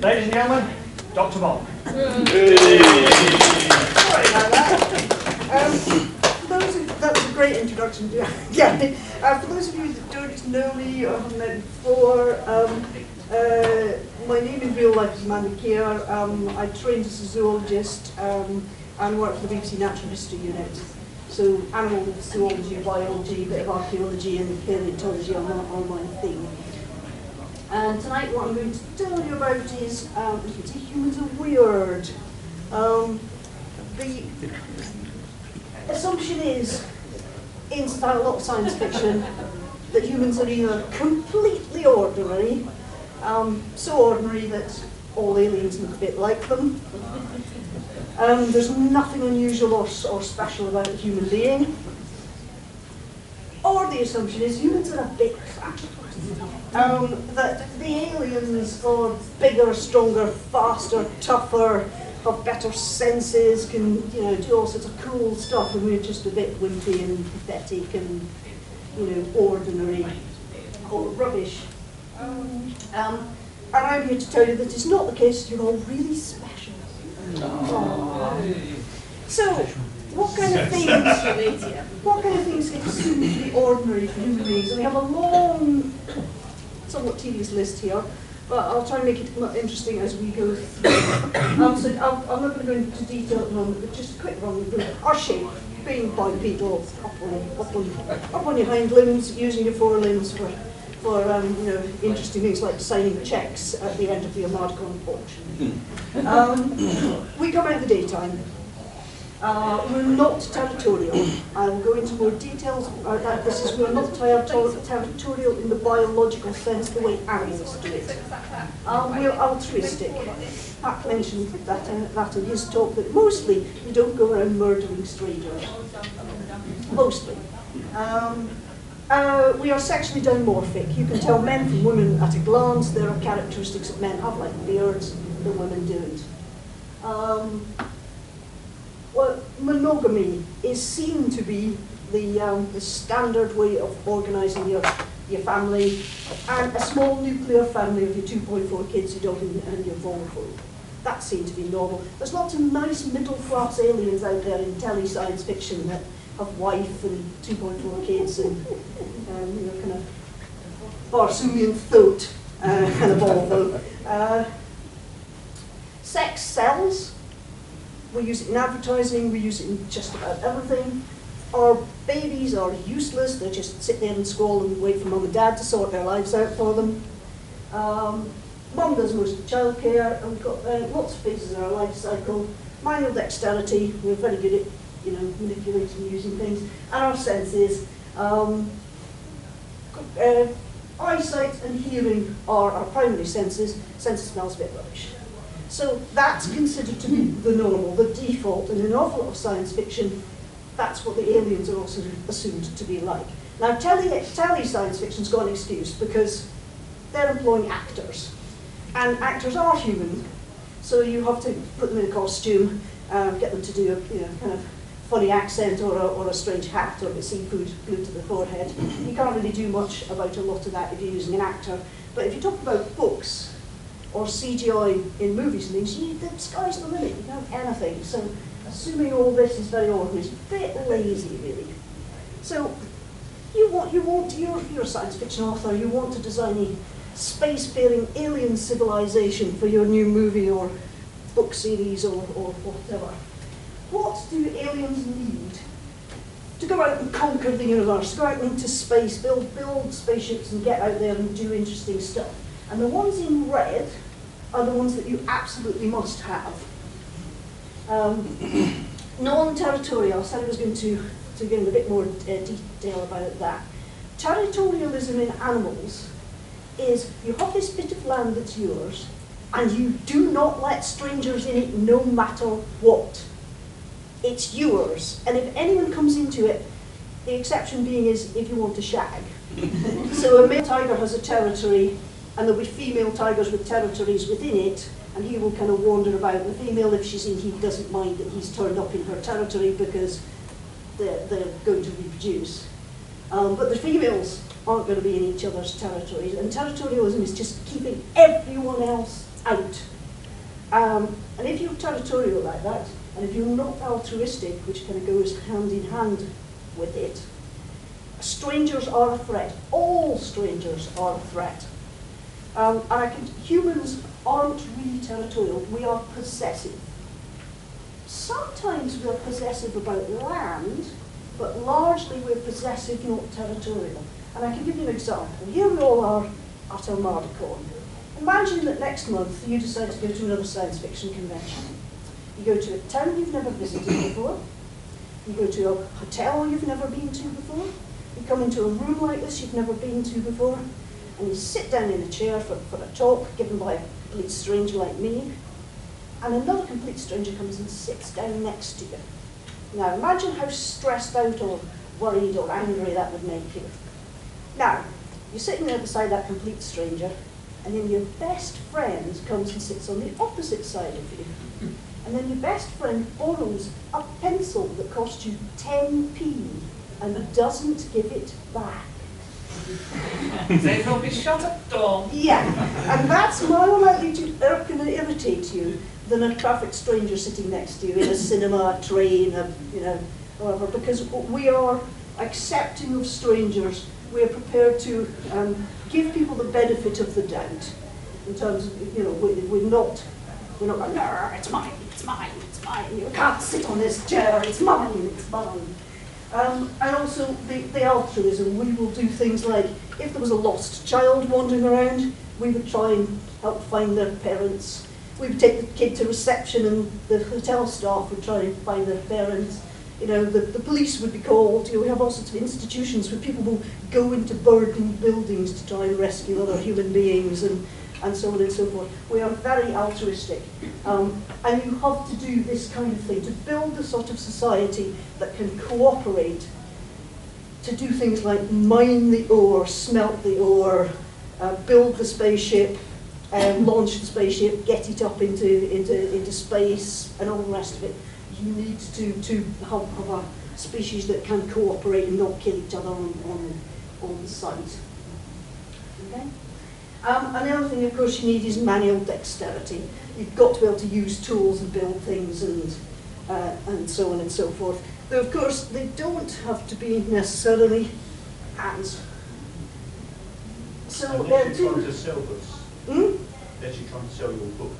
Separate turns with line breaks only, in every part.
Ladies and gentlemen, Dr. Bob.
Sorry about that. That's a great introduction. For those of you that don't know me or haven't met before, my name in real life is Amanda Keir. I trained as a zoologist and worked for the BBC Natural History Unit. So animal zoology, biology, a bit of archaeology and paleontology are my thing. And tonight what I'm going to tell you about is, you can see humans are weird. The assumption is, in a lot of science fiction, that humans are either completely ordinary, so ordinary that all aliens look a bit like them. There's nothing unusual or special about a human being. Or the assumption is humans are a bit fat. That the aliens are bigger, stronger, faster, tougher, have better senses, can do all sorts of cool stuff, and we're just a bit wimpy and pathetic and ordinary or rubbish. And I'm here to tell you that it's not the case. You're all really special. So, what kind of things get assumed to be ordinary for human beings? And we have a long, somewhat tedious list here, but I'll try and make it interesting as we go through. I'm not going to go into detail at the moment, but just a quick run through. Our shape, being bipedal, up on your hind limbs, using your forelimbs for interesting things like signing checks at the end of the Armadacon auction. We come out in the daytime. We're not territorial. I will go into more details about that. We're not territorial in the biological sense, the way animals do it. We're altruistic. Pat mentioned that in his talk, that mostly we don't go around murdering strangers. Mostly. We are sexually dimorphic. You can tell men from women at a glance. There are characteristics that men have, like beards, that women don't. Well, monogamy is seen to be the standard way of organising your family, and a small nuclear family of your 2.4 kids, your dog and your vulva. That seems to be normal. There's lots of nice middle-class aliens out there in tele-science fiction that have wife and 2.4 kids and kind of Barsoomian thought kind of all though. Sex sells. We use it in advertising, we use it in just about everything. Our babies are useless, they just sit there and squall and wait for mum and dad to sort their lives out for them. Mum does most of the childcare, and we've got lots of phases in our life cycle. Manual dexterity, we're very good at manipulating and using things. And our senses, eyesight and hearing are our primary senses. Sense of smell is a bit rubbish. So that's considered to be the normal, the default, and in an awful lot of science fiction, that's what the aliens are also assumed to be like. Now, tele-science fiction's got an excuse because they're employing actors, and actors are human, so you have to put them in a costume, get them to do a kind of funny accent or a strange hat or a bit of seafood glued to the forehead. You can't really do much about a lot of that if you're using an actor. But if you talk about books, or CGI in movies and things, the sky's the limit, you don't have anything. So assuming all this is very ordinary is a bit lazy, really. So you're a science fiction author, you want to design a space-faring alien civilization for your new movie or book series or whatever. What do aliens need to go out and conquer the universe, go out into space, build spaceships and get out there and do interesting stuff? And the ones in red are the ones that you absolutely must have. Non-territorial, I said I was going to get in a bit more detail about that. Territorialism in animals is you have this bit of land that's yours, and you do not let strangers in it no matter what. It's yours, and if anyone comes into it, the exception being is if you want to shag. So a male tiger has a territory, and there'll be female tigers with territories within it, and he will kind of wander about. The female, if she's in heat, doesn't mind that he's turned up in her territory because they're going to reproduce. But the females aren't going to be in each other's territories, and territorialism is just keeping everyone else out. And if you're territorial like that, and if you're not altruistic, which kind of goes hand in hand with it, strangers are a threat. All strangers are a threat. And humans aren't really territorial. We are possessive. Sometimes we're possessive about land, but largely we're possessive, not territorial. And I can give you an example. Here we all are at Armadacon. Imagine that next month you decide to go to another science fiction convention. You go to a town you've never visited before. You go to a hotel you've never been to before. You come into a room like this you've never been to before. And you sit down in a chair for a talk given by a complete stranger like me. And another complete stranger comes and sits down next to you. Now imagine how stressed out or worried or angry that would make you. Now, you're sitting there beside that complete stranger, and then your best friend comes and sits on the opposite side of you. And then your best friend borrows a pencil that cost you 10p and doesn't give it back.
They will be shut at dawn.
Yeah, and that's more likely to irk and irritate you than a traffic stranger sitting next to you in a cinema, a train, whatever, because we are accepting of strangers. We are prepared to give people the benefit of the doubt. In terms of, we're not going, no, it's mine, it's mine, it's mine. You can't sit on this chair, it's mine, it's mine. And also the altruism. We will do things like, if there was a lost child wandering around, we would try and help find their parents. We would take the kid to reception and the hotel staff would try and find their parents. The police would be called. We have all sorts of institutions where people will go into burning buildings to try and rescue other human beings and so on and so forth. We are very altruistic. And you have to do this kind of thing to build a sort of society that can cooperate to do things like mine the ore, smelt the ore, build the spaceship, launch the spaceship, get it up into space, and all the rest of it. You need to have a species that can cooperate and not kill each other on site. Okay? And the other thing, of course, you need is manual dexterity. You've got to be able to use tools and build things and so on and so forth. Though, of course, they don't have to be necessarily hands. So,
unless you're trying to sell this.
Unless
you're trying to sell your book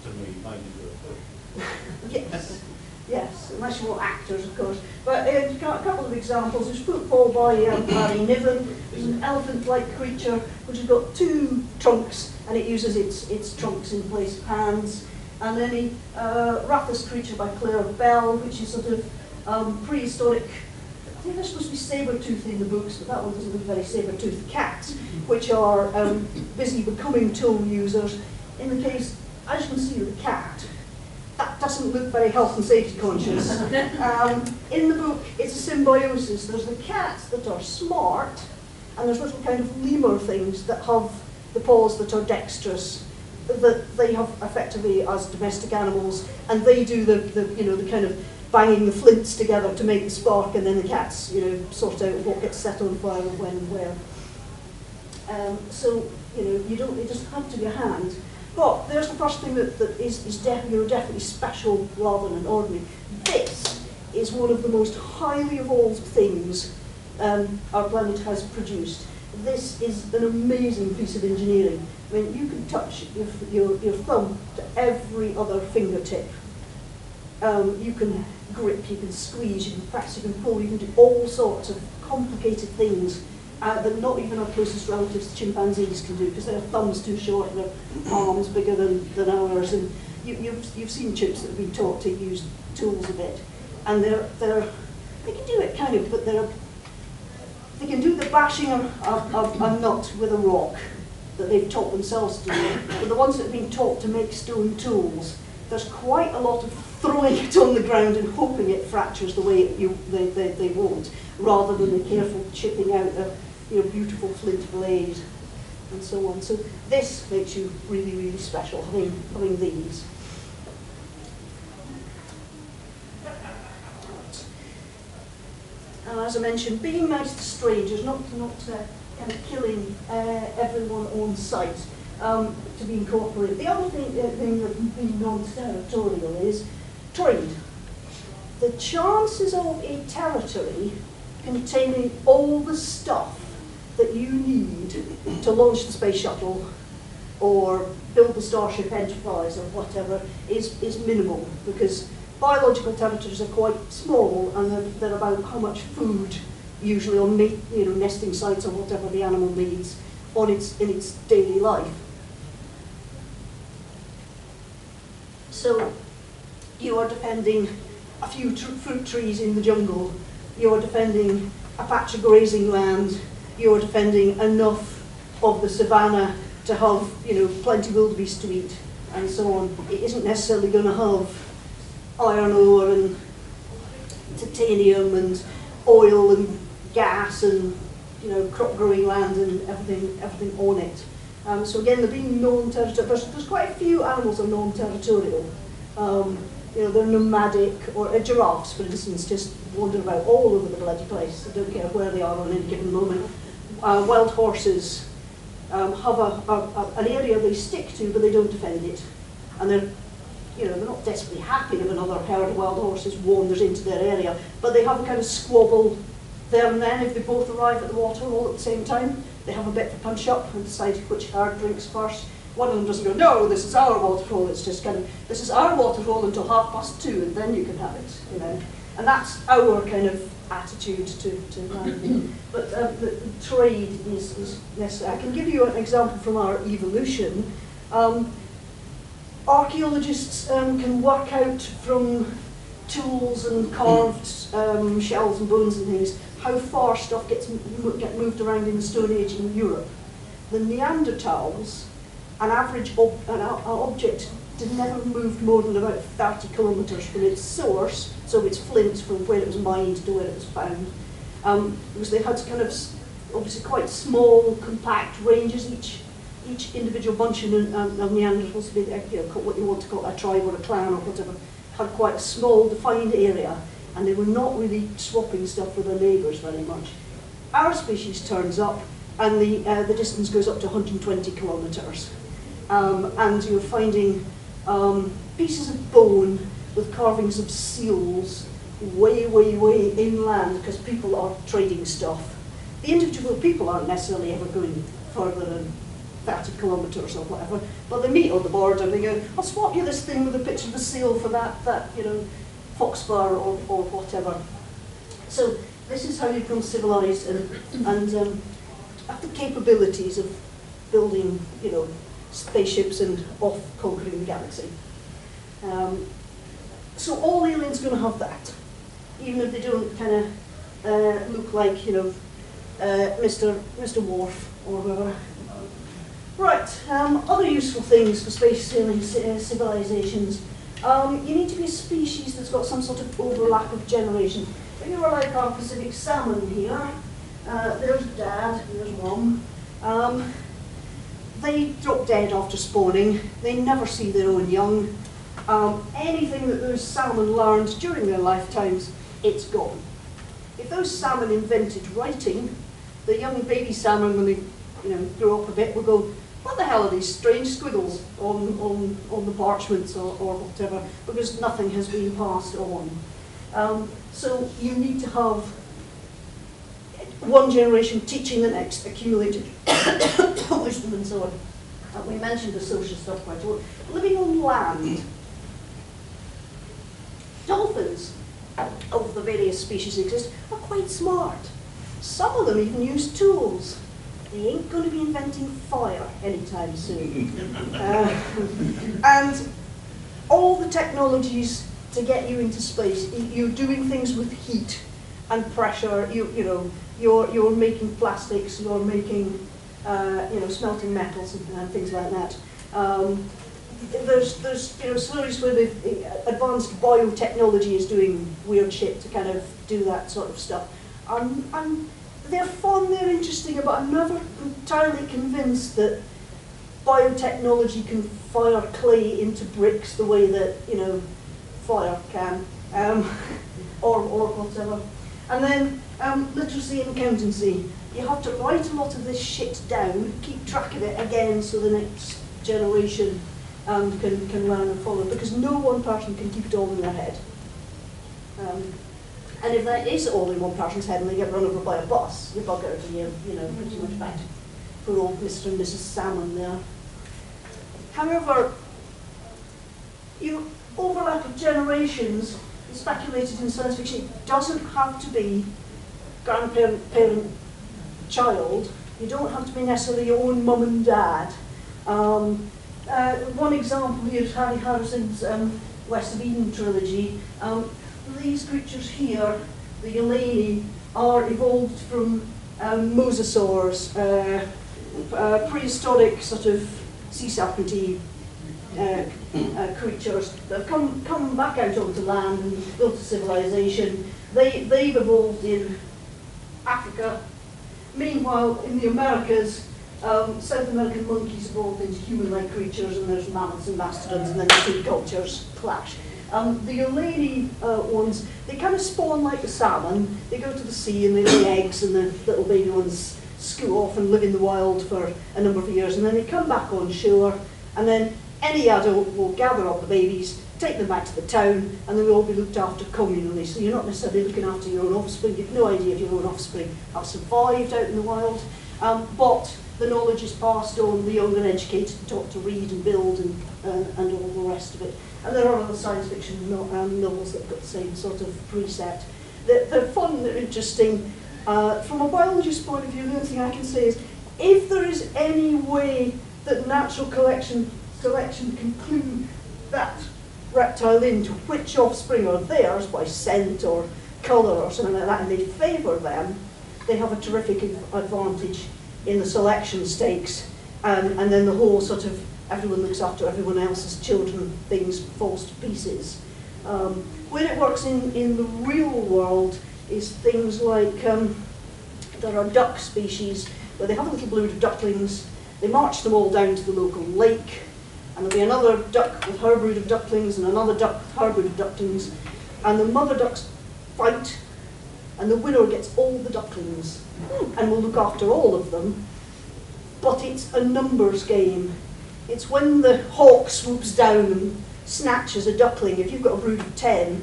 to me, mainly your book.
Yes. Yes, unless you want actors, of course. But a couple of examples. There's football by Barry Niven. There's an elephant-like creature which has got two trunks, and it uses its trunks in place of hands. And then a rathous creature by Claire Bell, which is sort of prehistoric. I think there's supposed to be saber-tooth in the books, but that one doesn't look very saber-toothed cats, which are busy becoming tool users. In the case, as you can see with the cat, that doesn't look very health and safety conscious. In the book, it's a symbiosis. There's the cats that are smart, and there's little kind of lemur things that have the paws that are dexterous, that they have effectively as domestic animals, and they do the kind of banging the flints together to make the spark, and then the cats sort out what gets set on fire when and where. So you don't. It doesn't have to be a hand. But there's the first thing that you're definitely special rather than ordinary. This is one of the most highly evolved things our planet has produced. This is an amazing piece of engineering. I mean, you can touch your thumb to every other fingertip. You can grip, you can squeeze, you can press, you can pull, you can do all sorts of complicated things that not even our closest relatives, the chimpanzees, can do, because their thumbs too short and their arms bigger than ours. And you've seen chimps that have been taught to use tools a bit, and they can do it kind of, but they can do the bashing of a nut with a rock that they've taught themselves to do. But the ones that have been taught to make stone tools, there's quite a lot of throwing it on the ground and hoping it fractures the way they want, rather than the careful chipping out a beautiful flint blade and so on. So this makes you really, really special, having these. And as I mentioned, being nice to strangers, not kind of killing everyone on sight. to be incorporated. The other thing that being non-territorial is trade. The chances of a territory containing all the stuff that you need to launch the space shuttle or build the Starship Enterprise or whatever is minimal, because biological territories are quite small, and they're about how much food, usually on nesting sites or whatever the animal needs in its daily life. So you are defending a few fruit trees in the jungle, you are defending a patch of grazing land, you are defending enough of the savannah to have plenty of wildebeest to eat, and so on. It isn't necessarily going to have iron ore and titanium and oil and gas and crop growing land and everything on it. So again, they're being non-territorial. There's quite a few animals that are non-territorial. They're nomadic, or giraffes, for instance, just wander about all over the bloody place. They don't care where they are on any given moment. Wild horses have an area they stick to, but they don't defend it, and they're not desperately happy if another herd of wild horses wanders into their area, but they have a kind of squabble there and then if they both arrive at the water all at the same time. They have a bit of a punch up and decide which herd drinks first. One of them doesn't go, no, this is our waterhole. It's just kind of, this is our waterhole until 2:30, and then you can have it, And that's our kind of attitude to land. But the trade is necessary. I can give you an example from our evolution. Archaeologists can work out from tools and carved shells and bones and things how far stuff get moved around in the Stone Age in Europe. The Neanderthals, an average object never moved more than about 30 kilometres from its source, so its flint from where it was mined to where it was found, because they had kind of obviously quite small, compact ranges. Each individual bunch of Neanderthals, what you want to call a tribe or a clan or whatever, had quite a small, defined area, and they were not really swapping stuff with their neighbours very much. Our species turns up, and the distance goes up to 120 kilometres, and you're finding pieces of bone with carvings of seals way, way, way inland, because people are trading stuff. The individual people aren't necessarily ever going further than 30 kilometres or whatever, but they meet on the border and they go, I'll swap you this thing with a picture of the seal for that fox fur or whatever. So this is how you become civilised and have the capabilities of building, spaceships and off conquering the galaxy. So all aliens are going to have that, even if they don't kind of look like, Mr. Worf or whoever. Right, other useful things for space sailing civilizations. You need to be a species that's got some sort of overlap of generation. If you were like our Pacific salmon here, there's Dad, there's Mum. They drop dead after spawning. They never see their own young. Anything that those salmon learned during their lifetimes, it's gone. If those salmon invented writing, the young baby salmon, when they grow up a bit, will go, what the hell are these strange squiggles on the parchments or whatever, because nothing has been passed on. So you need to have one generation teaching the next, accumulated wisdom and so on. We mentioned the social stuff quite a lot. Living on land. Dolphins, of the various species that exist, are quite smart. Some of them even use tools. They ain't going to be inventing fire anytime soon. And all the technologies to get you into space, you're doing things with heat and pressure. You're making plastics. You're making smelting metals and things like that. There's stories where advanced biotechnology is doing weird shit to kind of do that sort of stuff. And they're fun, they're interesting, but I'm never entirely convinced that biotechnology can fire clay into bricks the way that fire can, or whatever. And then literacy and accountancy. you have to write a lot of this shit down, keep track of it again so the next generation can learn and follow, because no one person can keep it all in their head. And if that is all in one person's head and they get run over by a bus, you're buggered and you're, you know, pretty much back to poor old Mr. and Mrs. Salmon there. However, your overlap of generations is speculated in science fiction. It doesn't have to be grandparent, parent, child. You don't have to be necessarily your own mum and dad. One example here is Harry Harrison's West of Eden trilogy. These creatures here, the Eleni, are evolved from mosasaurs, prehistoric sort of sea serpentine creatures that have come back out onto land and built a civilization. They've evolved in Africa. Meanwhile, in the Americas, South American monkeys evolved into human-like creatures, and there's mammoths and mastodons, and then the two cultures clash. The Eleni ones, they kind of spawn like the salmon. They go to the sea and they lay eggs, and the little baby ones scoot off and live in the wild for a number of years, and then they come back on shore, and then any adult will gather up the babies, take them back to the town, and they will all be looked after communally. So you're not necessarily looking after your own offspring. You've no idea if your own offspring have survived out in the wild, but the knowledge is passed on, the young and educated, taught to read and build and all the rest of it. And there are other science fiction novels that have got the same sort of precept. They're fun, they're interesting. From a biologist's point of view, the only thing I can say is, if there is any way that natural selection can clue that reptile into which offspring are theirs by scent or colour or something like that, and they favour them, they have a terrific advantage in the selection stakes, and then the whole sort of everyone looks after everyone else's children things falls to pieces. Where it works in the real world is things like there are duck species where they have a little brood of ducklings, they march them all down to the local lake, and there'll be another duck with her brood of ducklings and another duck with her brood of ducklings, and the mother ducks fight, and the winner gets all the ducklings and will look after all of them. But it's a numbers game. It's when the hawk swoops down and snatches a duckling. If you've got a brood of 10,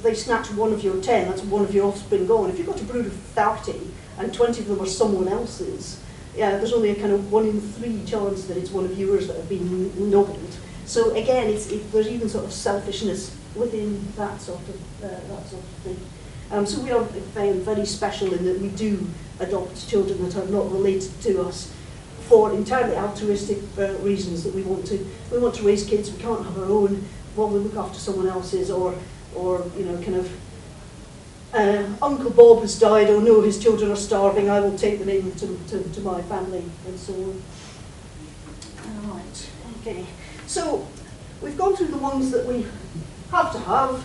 they snatch one of your 10, that's one of your offspring gone. If you've got a brood of 30 and 20 of them are someone else's, yeah, there's only a kind of 1 in 3 chance that it's one of yours that have been nobbled. So again, there's even sort of selfishness within that sort of thing. So we are very special in that we do adopt children that are not related to us for entirely altruistic reasons, that we want to raise kids, we can't have our own, while we look after someone else's, or you know, kind of Uncle Bob has died, or no, his children are starving, I will take them in to my family, and so on. Alright, okay. So we've gone through the ones that we have to have,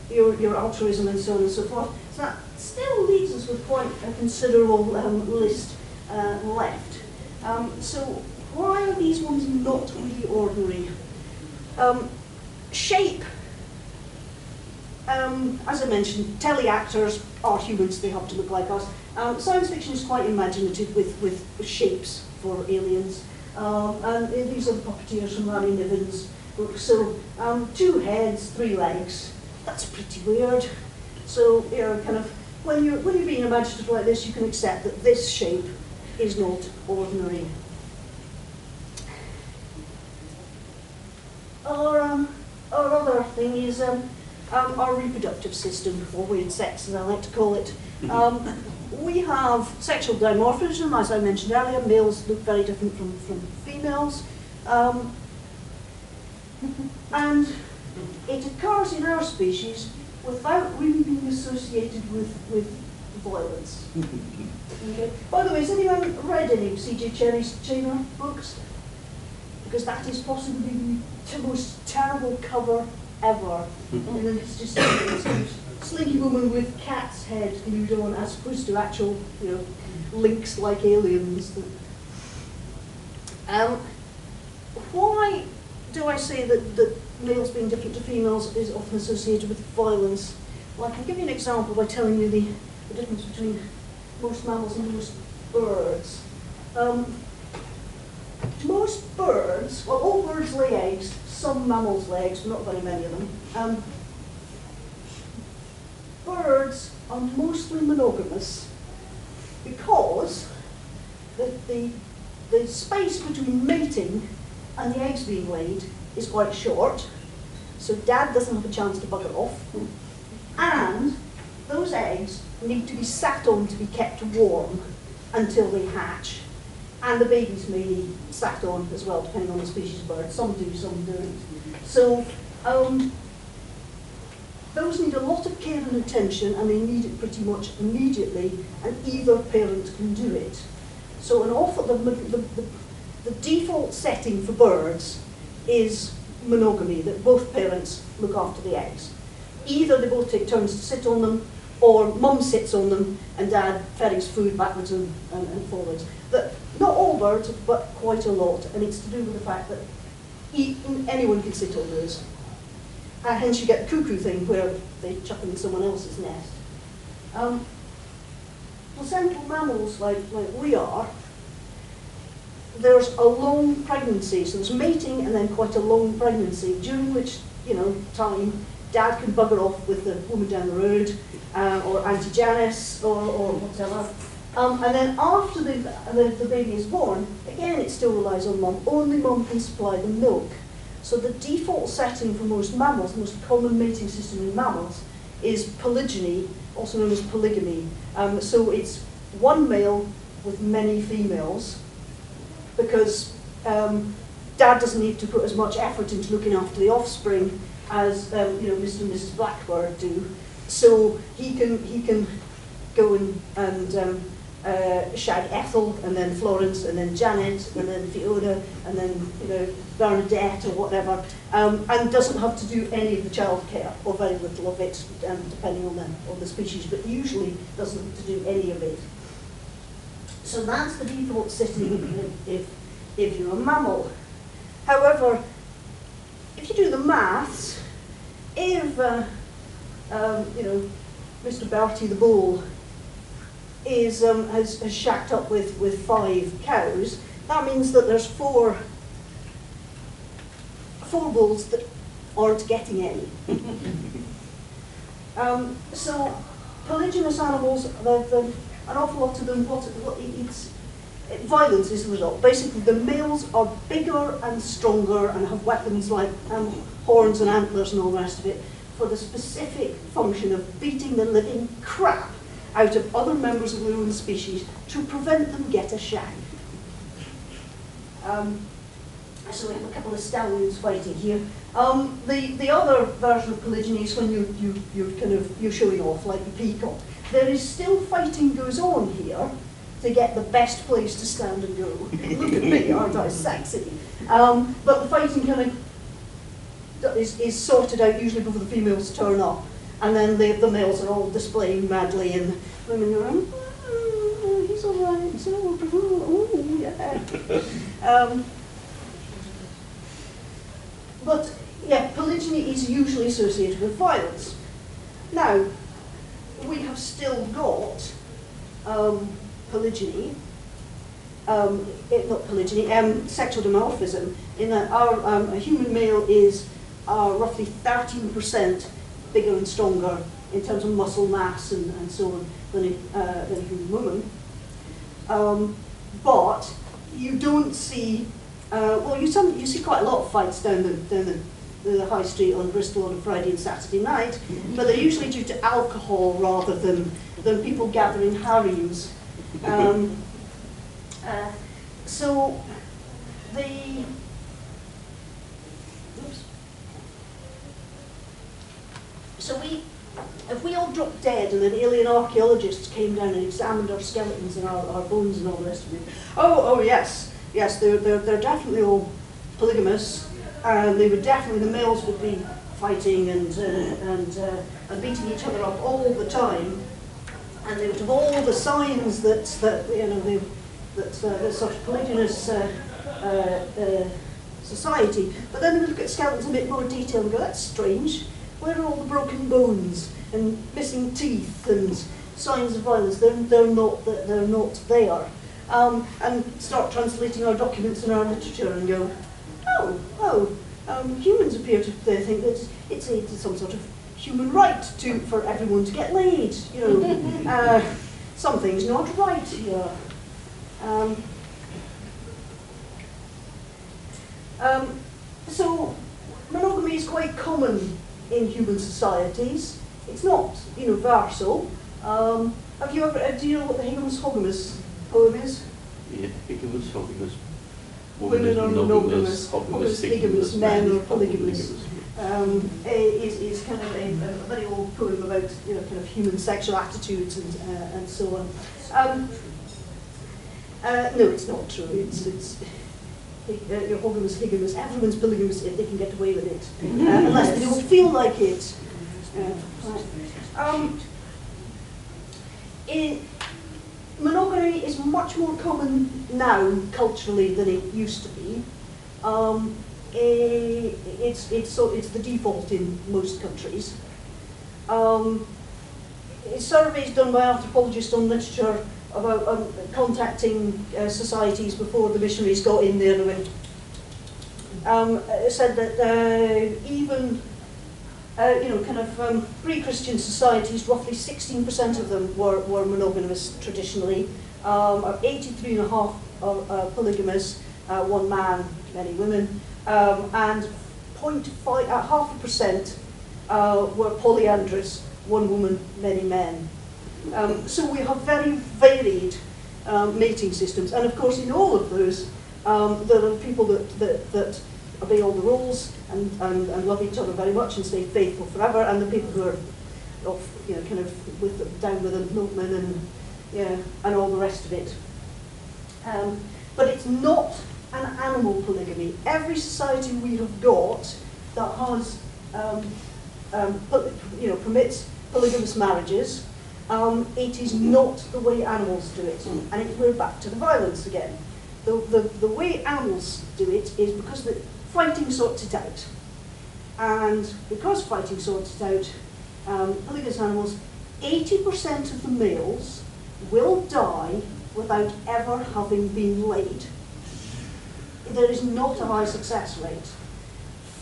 your altruism and so on and so forth. So that still leaves us with quite a considerable list left. So why are these ones not really ordinary? Shape. As I mentioned, teleactors are humans, they have to look like us. Science fiction is quite imaginative with shapes for aliens. And these are the puppeteers from Larry Niven's book. So 2 heads, 3 legs. That's pretty weird. So you know, kind of when you're being imaginative like this, you can accept that this shape is not ordinary. Our other thing is our reproductive system, or weird sex, as I like to call it. We have sexual dimorphism, as I mentioned earlier. Males look very different from females. And it occurs in our species without really being associated with violence. Okay. By the way, has anyone read any of C.J. Cherry's Chainer books? Because that is possibly the most terrible cover ever. And then it's just a slinky woman with cat's head glued on, as opposed to actual, you know, lynx like aliens. Why do I say that males being different to females is often associated with violence? Well, I can give you an example by telling you the difference between most mammals and most birds. Most birds, well, all birds lay eggs, some mammals lay eggs, but not very many of them. Birds are mostly monogamous because the space between mating and the eggs being laid is quite short, so dad doesn't have a chance to bugger off, and those eggs need to be sat on to be kept warm until they hatch. And the babies may be sat on as well, depending on the species of bird. Some do, some don't. So those need a lot of care and attention, and they need it pretty much immediately, and either parent can do it. So the default setting for birds is monogamy, that both parents look after the eggs. Either they both take turns to sit on them, or mum sits on them and dad ferries food backwards and forwards. But not all birds, but quite a lot, and it's to do with the fact that anyone can sit on those. Hence you get the cuckoo thing where they chuck in someone else's nest. Placental mammals like we are, there's a long pregnancy, so there's mating and then quite a long pregnancy, during which, time, dad can bugger off with the woman down the road, or Auntie Janice, or whatever. And then after the baby is born, again it still relies on mum. Only mum can supply the milk. So the default setting for most mammals, the most common mating system in mammals, is polygyny, also known as polygamy. So it's one male with many females, because dad doesn't need to put as much effort into looking after the offspring as Mr. and Mrs. Blackbird do. So he can go and shag Ethel, and then Florence, and then Janet, and then Fiona, and then Bernadette or whatever, and doesn't have to do any of the childcare, or very little of it, depending on the species, but usually doesn't have to do any of it. So that's the default setting if you're a mammal. However, if you do the maths, if Mr. Bertie the bull has shacked up with 5 cows, that means that there's four bulls that aren't getting any. So polygynous animals, an awful lot of them, violence is the result. Basically, the males are bigger and stronger and have weapons like horns and antlers and all the rest of it, for the specific function of beating the living crap out of other members of their own species to prevent them get a shag. So we have a couple of stallions fighting here. The other version of polygyny is when you're showing off like the peacock. There is still fighting goes on here to get the best place to stand and go. Look at me, aren't I sexy? But the fighting kind of is sorted out usually before the females turn up, and then the males are all displaying madly, and the women are going, oh, he's all right, so, oh, yeah. But yeah, polygyny is usually associated with violence. Now, we have still got polygyny, not polygyny, sexual dimorphism, in that a human male is roughly 13% bigger and stronger in terms of muscle mass and so on than a human woman. But you don't see, you see quite a lot of fights down the high street on Bristol on a Friday and Saturday night, but they're usually due to alcohol rather than people gathering harems. So if we all dropped dead and then alien archaeologists came down and examined our skeletons and our bones and all the rest of it, yes, they're definitely all polygamous, and they would definitely, the males would be fighting and beating each other up all the time, and they would have all the signs that sort of polygynous society. But then we look at skeletons in a bit more detail and go, that's strange. Where are all the broken bones and missing teeth and signs of violence. They're not there. And start translating our documents and our literature and go, humans appear to think that it's some sort of human right for everyone to get laid. Something's not right here. So monogamy is quite common in human societies. It's not universal. Do you know what the Higgins-Hogamus poem is?
Yeah, Higgins-Hogamus.
Women are monogamous, polygamous, men are polygamous. Is kind of a very old poem about kind of human sexual attitudes and so on. No, it's not true. It's Hogamus, Higgins, everyone's polygamous if they can get away with it, unless they don't feel like it. Monogamy is much more common now culturally than it used to be. It's the default in most countries. Surveys done by anthropologists on literature about contacting societies before the missionaries got in there and went, said that even pre-Christian societies, roughly 16% of them were monogamous traditionally. 83.5% are polygamous, one man, many women, and 0.5% were polyandrous, one woman, many men. So we have very varied mating systems, and of course in all of those there are people that obey all the rules and love each other very much and stay faithful forever, and the people who are kind of down with the milkman and all the rest of it. But it's not an animal polygamy. Every society we have got that has permits polygamous marriages. It is not the way animals do it, and we're back to the violence again. The way animals do it is because fighting sorts it out, and because fighting sorts it out, polygamous animals, 80% of the males will die without ever having been laid. There is not a high success rate.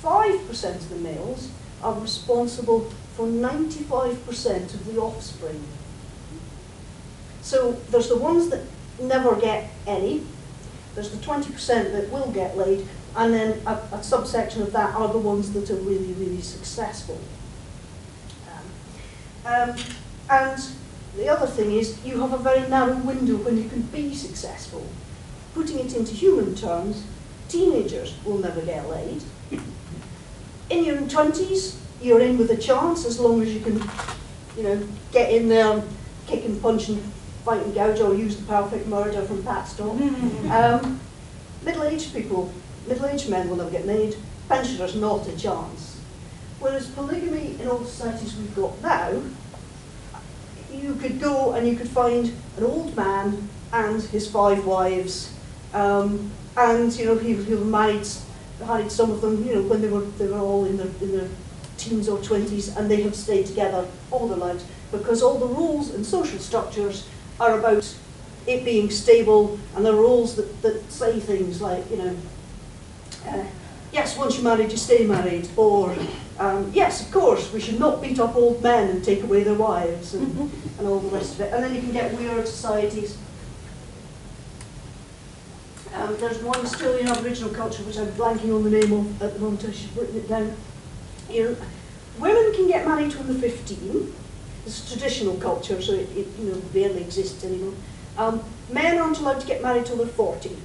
5% of the males are responsible for 95% of the offspring. So there's the ones that never get any, there's the 20% that will get laid, and then a subsection of that are the ones that are really, really successful. And the other thing is, you have a very narrow window when you can be successful. Putting it into human terms, teenagers will never get laid. In your 20s, you're in with a chance as long as you can, get in there and kick and punch and fight and gouge, or use the perfect murder from Pat's dog. Middle-aged people, middle-aged men will never get laid. Pensioners, not a chance. Whereas polygamy in all societies we've got now, you could go and you could find an old man and his 5 wives, and he married some of them, when they were all in their teens or 20s, and they have stayed together all their lives, because all the rules and social structures are about it being stable, and the rules that say things like, yes, once you're married, you stay married, or yes, of course, we should not beat up old men and take away their wives, and all the rest of it. And then you can get weird societies. There's one still in Aboriginal culture, which I'm blanking on the name of at the moment. I should have written it down. Women can get married when they're 15. It's a traditional culture, so it barely exists anymore. Men aren't allowed to get married till they're 40.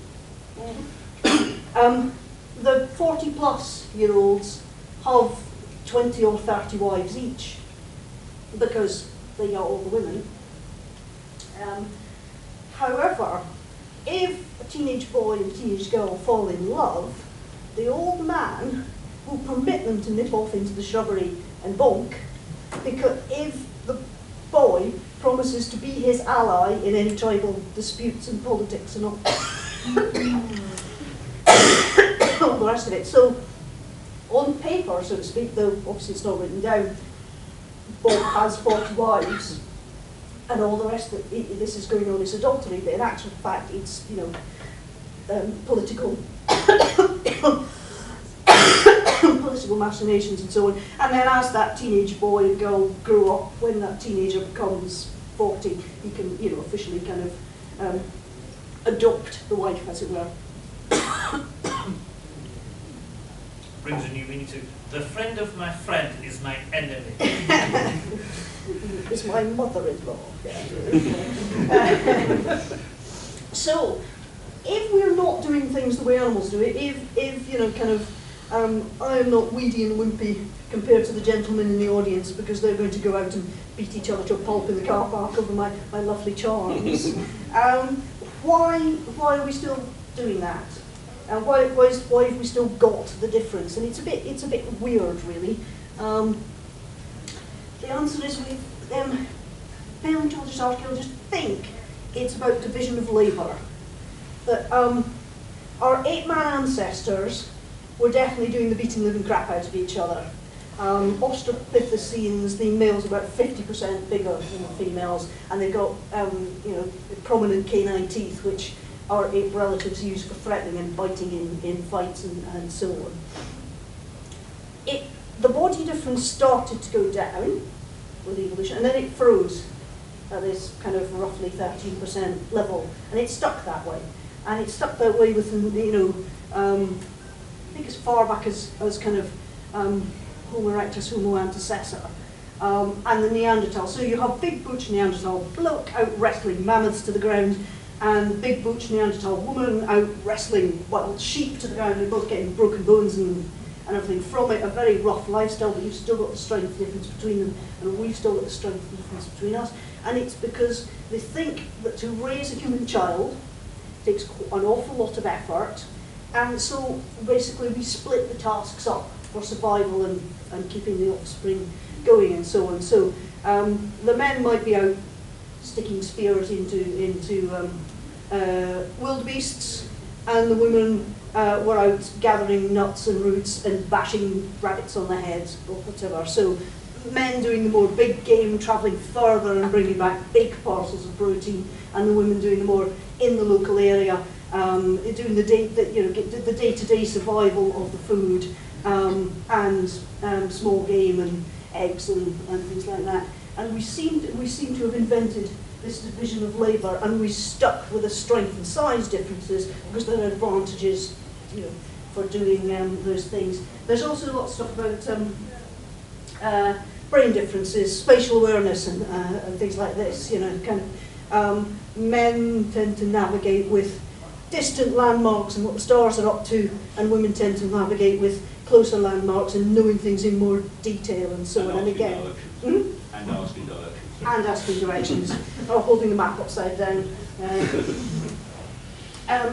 The 40-plus-year-olds have 20 or 30 wives each, because they got all the women. However, if a teenage boy and a teenage girl fall in love, the old man will permit them to nip off into the shrubbery and bonk, because if the boy promises to be his ally in any tribal disputes and politics and all, all the rest of it. So, on paper, so to speak, though obviously it's not written down, Bob has 40 wives. and all the rest of this is going on as adultery, but in actual fact it's, you know, political political machinations and so on. And then as that teenage boy and girl grow up, when that teenager becomes 40, he can, you know, officially kind of adopt the wife, as it were.
Brings a new meaning to the friend of my friend is my enemy.
It's my mother-in-law. So, if we're not doing things the way animals do it, if you know, kind of, I'm not weedy and wimpy compared to the gentlemen in the audience because they're going to go out and beat each other to a pulp in the car park over my lovely charms. Why are we still doing that? Why have we still got the difference? And it's a bit weird, really. The answer is Ben and George's archaeologists think it's about division of labour. That our ape-man ancestors were definitely doing the beating living crap out of each other. Australopithecines, the males are about 50% bigger than the females, and they've got you know, prominent canine teeth, which our ape relatives use for threatening and biting in fights and so on. The body difference started to go down with evolution, and then it froze at this kind of roughly 13% level, and it stuck that way. And it stuck that way with, you know, I think as far back as kind of Homo erectus, Homo antecessor, and the Neanderthal. So you have big butch Neanderthal bloke out wrestling mammoths to the ground, and big butch Neanderthal woman out wrestling wild sheep to the ground, and both getting broken bones and everything from it. A very rough lifestyle, but you've still got the strength difference between them, and we've still got the strength difference between us. And it's because they think that to raise a human child takes an awful lot of effort, and so basically we split the tasks up for survival and keeping the offspring going and so on. So the men might be out sticking spears into wildebeests, and the women were out gathering nuts and roots and bashing rabbits on the heads or whatever. So men doing the more big game, travelling further and bringing back big parcels of protein, and the women doing the more in the local area, doing the day-to-day survival of the food, and small game and eggs and things like that. And we seem to have invented this division of labour, and we stuck with the strength and size differences because there are advantages, you know, for doing those things. There's also a lot of stuff about brain differences, spatial awareness, and things like this. You know, kind of men tend to navigate with distant landmarks and what the stars are up to, and women tend to navigate with closer landmarks and knowing things in more detail and so on. And again,
and asking directions.
And asking directions, or holding the map upside down.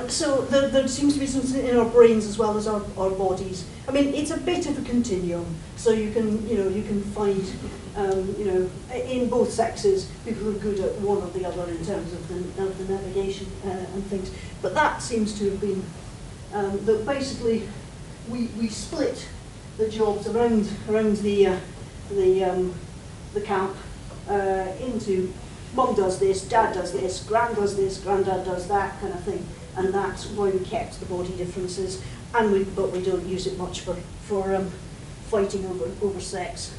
So there seems to be something in our brains as well as our bodies. I mean, it's a bit of a continuum. So you can find, in both sexes, people who are good at one or the other in terms of the navigation and things. But that seems to have been that basically we split the jobs around the camp into mum does this, dad does this, gran does this, granddad does that kind of thing, and that's why we kept the body differences, but we don't use it much for fighting over sex,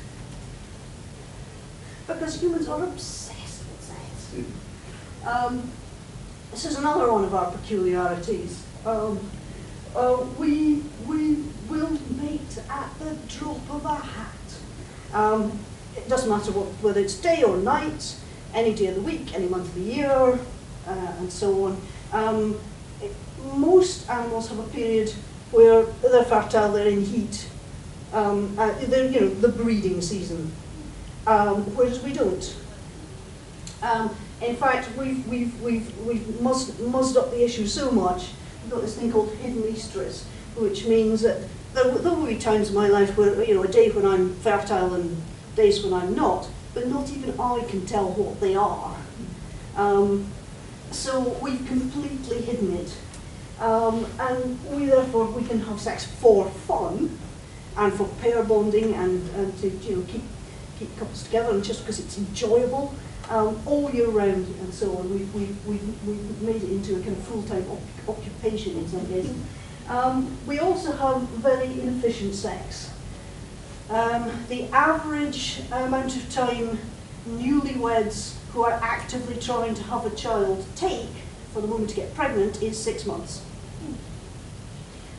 because humans are obsessed with sex. This is another one of our peculiarities. We will mate at the drop of a hat. It doesn't matter whether it's day or night, any day of the week, any month of the year, and so on. Most animals have a period where they're fertile, they're in heat, they're, the breeding season, whereas we don't. In fact, we've muzzed up the issue so much. We've got this thing called hidden estrus, which means that there will be times in my life where, a day when I'm fertile and days when I'm not, but not even I can tell what they are. So we've completely hidden it. And therefore we can have sex for fun and for pair bonding and to keep couples together, and just because it's enjoyable. all year round and so on. We've made it into a kind of full-time occupation in some cases. We also have very inefficient sex. The average amount of time newlyweds who are actively trying to have a child take for the woman to get pregnant is 6 months.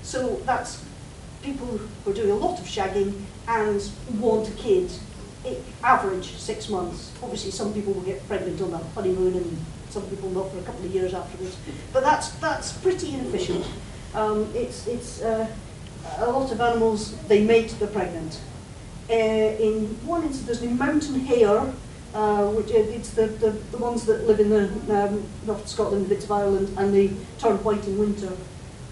So that's people who are doing a lot of shagging and want a kid. Average 6 months. Obviously some people will get pregnant on the honeymoon and some people not for a couple of years afterwards. But that's pretty inefficient. It's a lot of animals, they mate, they're pregnant. In one instance, there's the mountain hare, which it's the ones that live in the north of Scotland, bits of Ireland, and they turn white in winter.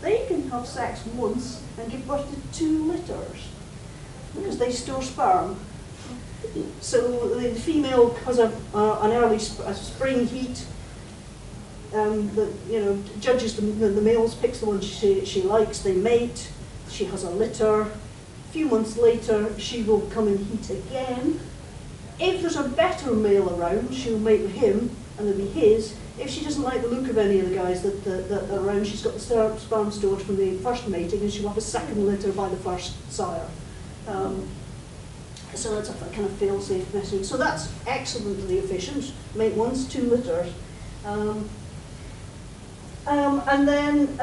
They can have sex once and give birth to 2 litters because they store sperm. So the female has an early spring heat. Judges the males, picks the one she likes, they mate, she has a litter. A few months later, she will come and heat again. If there's a better male around, she'll mate with him, and it'll be his. If she doesn't like the look of any of the guys that are around, she's got the sperm stored from the first mating, and she'll have a second litter by the first sire. So that's a kind of fail-safe method. So that's excellently efficient. Mate once, 2 litters. And then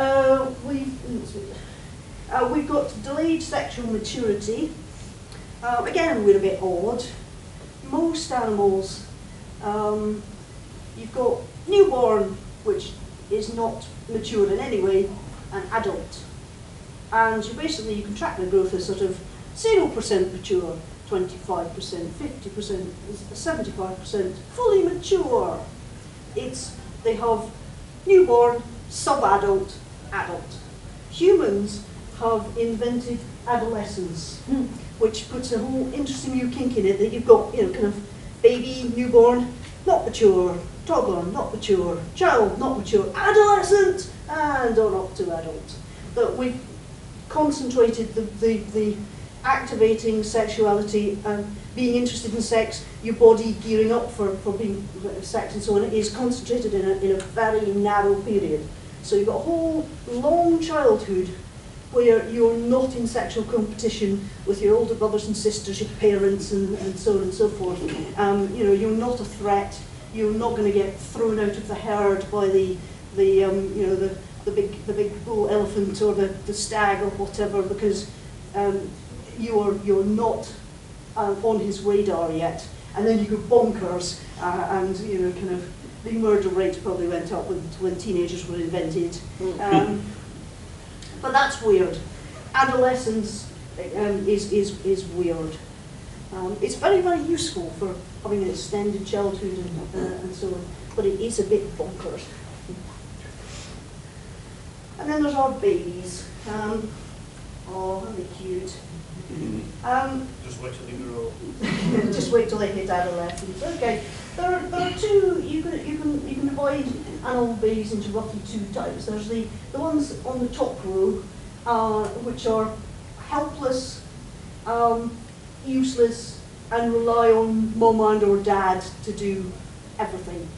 we've got delayed sexual maturity. Again, we're a bit odd. Most animals, you've got newborn, which is not mature in any way, and adult. And you can track the growth as sort of 0% mature, 25%, 50%, 75%, fully mature. They have newborn, sub-adult, adult. Humans have invented adolescence, which puts a whole interesting new kink in it, that you've got, kind of baby, newborn, not mature, toddler, not mature, child, not mature, adolescent, and on up to adult. That we've concentrated the activating sexuality and being interested in sex, your body gearing up for being sex and so on, is concentrated in a very narrow period. So you've got a whole long childhood where you're not in sexual competition with your older brothers and sisters, your parents, and so on and so forth. You're not a threat. You're not going to get thrown out of the herd by the big bull elephant or the stag or whatever, because you're not on his radar yet. And then you go bonkers, and kind of the murder rate probably went up when teenagers were invented. But that's weird. Adolescence is weird. It's very, very useful for having an extended childhood and so on, but it is a bit bonkers. And then there's our babies. Oh, aren't they cute?
Just wait till they grow.
Just wait till they hit adolescence. Okay, there are two. You can divide animal babies into roughly 2 types. There's the ones on the top row, which are helpless, useless, and rely on mum and or dad to do everything.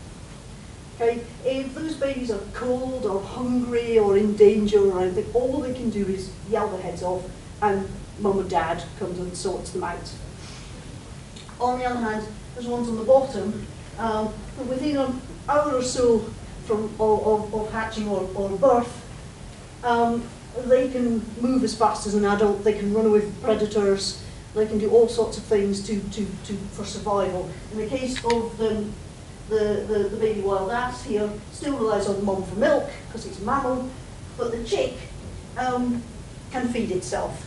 Okay, if those babies are cold or hungry or in danger or anything, all they can do is yell their heads off, and mum and dad comes and sorts them out. On the other hand, there's ones on the bottom, within an hour or so of hatching or birth, they can move as fast as an adult, they can run away from predators, they can do all sorts of things for survival. In the case of the baby wild ass here, still relies on mum for milk, because it's a mammal, but the chick can feed itself.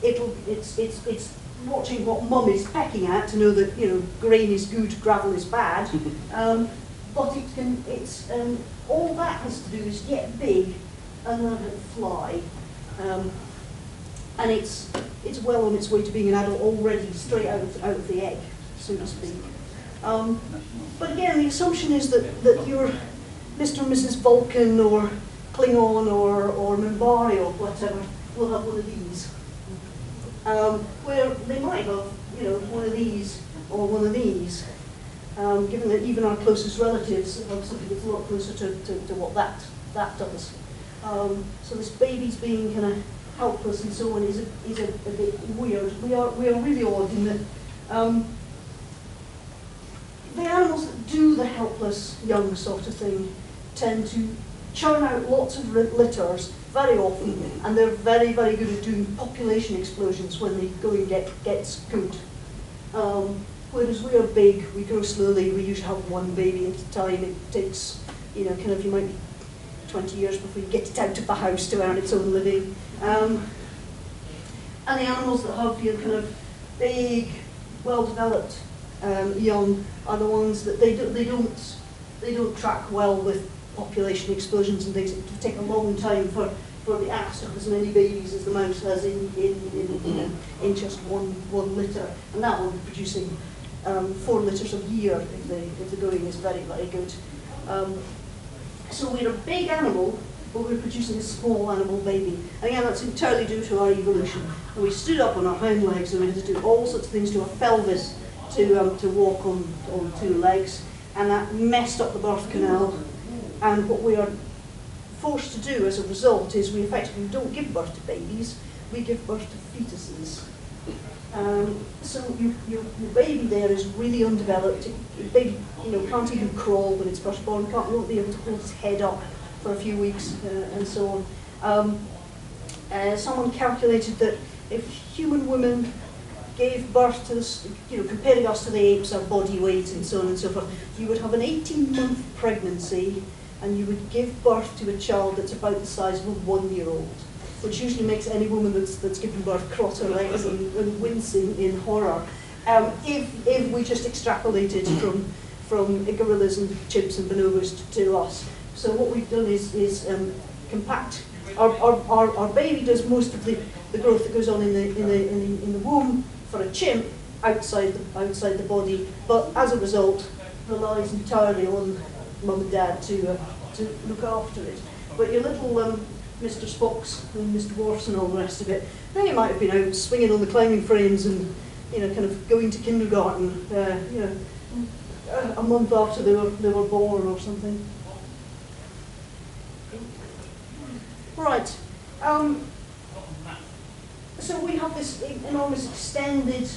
It's watching what mum is pecking at to know that grain is good, gravel is bad. But all that has to do is get big and learn how to fly. And it's well on its way to being an adult already, straight out of the egg, so to speak. But again, the assumption is that you're Mr. and Mrs. Vulcan or Klingon or Minbari or whatever will have one of these. Where they might have, one of these or one of these. given that even our closest relatives are something that's a lot closer to what that does. So this baby's being kind of helpless and so on is a bit weird. We are really odd in that the animals that do the helpless young sort of thing tend to churn out lots of litters very often, and they're very, very good at doing population explosions when the going gets good. Whereas we are big, we grow slowly, we usually have one baby at a time. It takes, you might be 20 years before you get it out of the house to earn its own living. And the animals that have kind of big, well-developed young are the ones that they don't track well with population explosions and things. It will take a long time for the ass to have as many babies as the mouse has in just one litter, and that will be producing 4 litters a year if the going is very, very good. So we're a big animal, but we're producing a small animal baby. Again, that's entirely due to our evolution. And we stood up on our hind legs and we had to do all sorts of things to our pelvis to walk on 2 legs, and that messed up the birth canal. And what we are forced to do as a result is we effectively don't give birth to babies, we give birth to fetuses. So your baby there is really undeveloped. The baby can't even crawl when it's first born, won't be able to hold its head up for a few weeks and so on. Someone calculated that if human women gave birth to this, comparing us to the apes, our body weight and so on and so forth, you would have an 18-month pregnancy and you would give birth to a child that's about the size of a 1-year-old, which usually makes any woman that's given birth cross her legs and wincing in horror. If we just extrapolated from gorillas and chimps and bonobos to us. So what we've done is compact. Our baby does most of the growth that goes on in the womb for a chimp outside the body, but as a result relies entirely on mum and dad to look after it. But your little Mr. Spocks and Mr. Worfs and all the rest of it, they might have been out swinging on the climbing frames and kind of going to kindergarten, a month after they were born or something. Right. So we have this enormous extended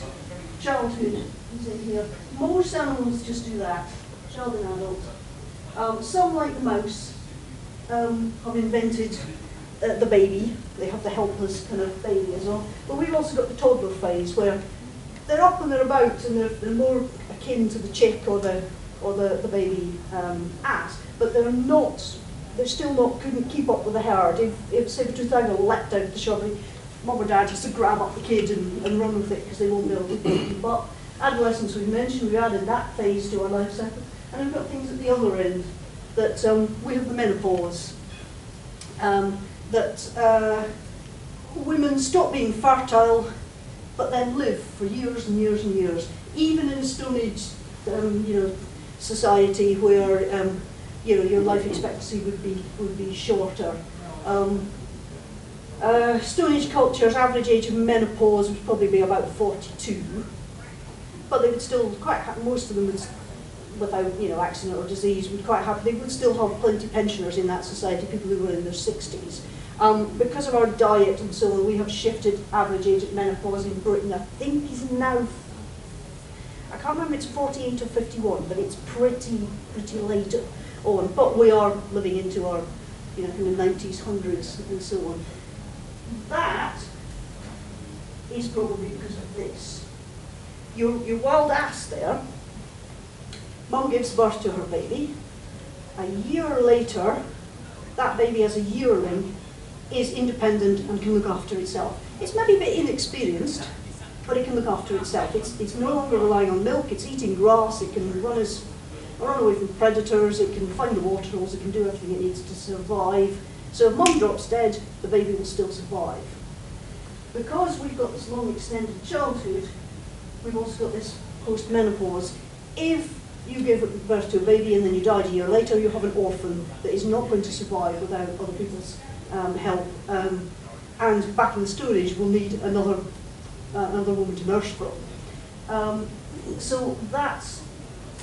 childhood in here. Most animals just do that, child and adult. Some, like the mouse, have invented the baby. They have the helpless kind of baby as well. But we've also got the toddler phase where they're up and they're about and they're more akin to the chick or the baby ass, but they're still not, couldn't keep up with the herd. If saber-toothed tiger leapt out of the shrubbery, mum or dad has to grab up the kid and run with it because they won't be able to keep up. Adolescence, we've mentioned, we added that phase to our life cycle. And we've got things at the other end that we have the menopause, that women stop being fertile but then live for years and years and years, even in a Stone Age society where your life expectancy would be shorter. Stone Age culture's average age of menopause would probably be about 42, but they would still most of them would, without accident or disease, would quite happy. They would still have plenty of pensioners in that society, people who were in their 60s. Because of our diet and so on, we have shifted average age of menopause in Britain. I think is now, I can't remember, it's 48 or 51, but it's pretty late on. But we are living into our kind of 90s, 100s, and so on. That is probably because of this. Your wild ass there, mum gives birth to her baby. A year later, that baby as a yearling is independent and can look after itself. It's maybe a bit inexperienced, but it can look after itself. It's no longer relying on milk, it's eating grass, it can run away from predators, it can find the water holes, it can do everything it needs to survive. So if mum drops dead, the baby will still survive. Because we've got this long extended childhood, we've also got this post-menopause. If you give birth to a baby and then you died a year later, you have an orphan that is not going to survive without other people's help. And back in the Stone Age, we'll need another woman to nurse from. So that's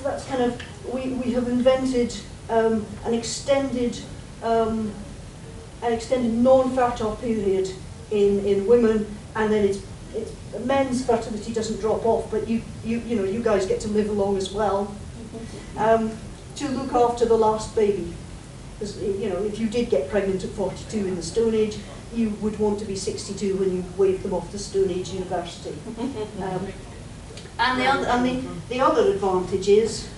that's kind of, we have invented an extended non-fertile period in women, and then it's men's fertility doesn't drop off, but you know, you guys get to live along as well, to look after the last baby. Because, you know, if you did get pregnant at 42 in the Stone Age, you would want to be 62 when you waved them off to Stone Age University. And the other advantage is